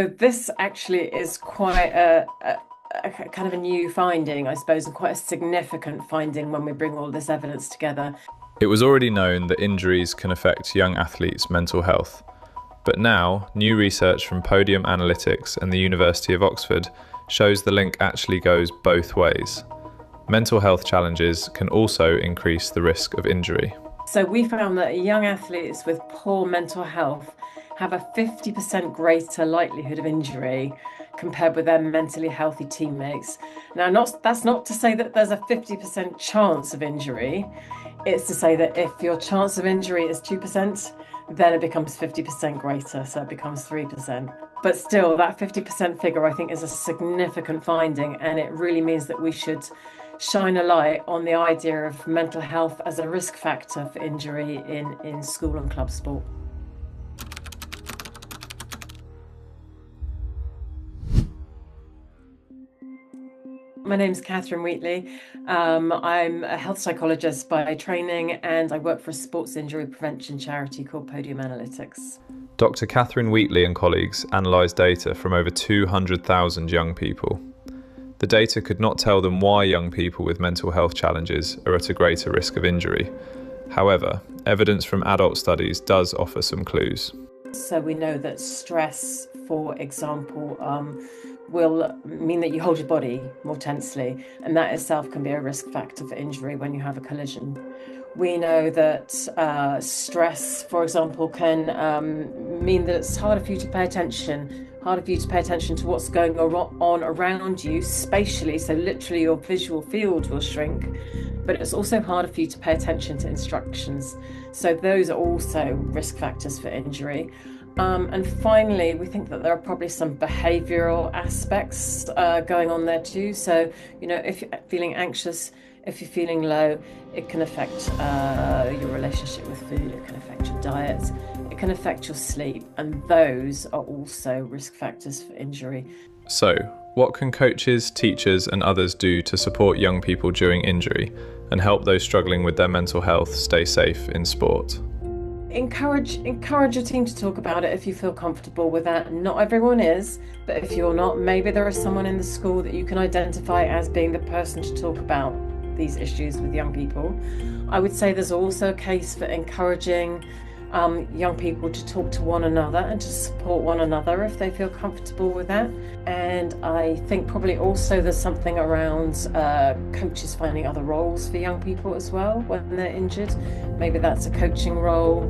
So this actually is quite a kind of a new finding, I suppose, and quite a significant finding when we bring all this evidence together. It was already known that injuries can affect young athletes' mental health. But now, new research from Podium Analytics and the University of Oxford shows the link actually goes both ways. Mental health challenges can also increase the risk of injury. So we found that young athletes with poor mental health have a 50% greater likelihood of injury compared with their mentally healthy teammates. Now, that's not to say that there's a 50% chance of injury. It's to say that if your chance of injury is 2%, then it becomes 50% greater, so it becomes 3%. But still, that 50% figure, I think, is a significant finding, and it really means that we should shine a light on the idea of mental health as a risk factor for injury in school and club sport. My name's Catherine Wheatley. I'm a health psychologist by training, and I work for a sports injury prevention charity called Podium Analytics. Dr Catherine Wheatley and colleagues analysed data from over 200,000 young people. The data could not tell them why young people with mental health challenges are at a greater risk of injury. However, evidence from adult studies does offer some clues. So we know that stress, for example, will mean that you hold your body more tensely, and that itself can be a risk factor for injury when you have a collision. We know that stress, for example, can mean that it's harder for you to pay attention to what's going on around you spatially, so literally your visual field will shrink, but it's also harder for you to pay attention to instructions. So those are also risk factors for injury. And finally, we think that there are probably some behavioural aspects going on there too. So, if you're feeling anxious, if you're feeling low, it can affect your relationship with food, it can affect your diet, it can affect your sleep, and those are also risk factors for injury. So, what can coaches, teachers and others do to support young people during injury and help those struggling with their mental health stay safe in sport? Encourage your team to talk about it if you feel comfortable with that. Not everyone is, but if you're not, maybe there is someone in the school that you can identify as being the person to talk about these issues with young people. I would say there's also a case for encouraging young people to talk to one another and to support one another if they feel comfortable with that. And I think probably also there's something around coaches finding other roles for young people as well when they're injured. Maybe that's a coaching role,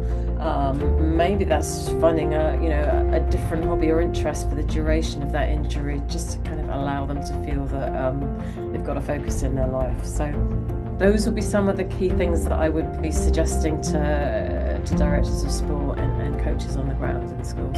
maybe that's finding a different hobby or interest for the duration of that injury, just to kind of allow them to feel that they've got a focus in their life. So those would be some of the key things that I would be suggesting to directors of sport and coaches on the ground in schools.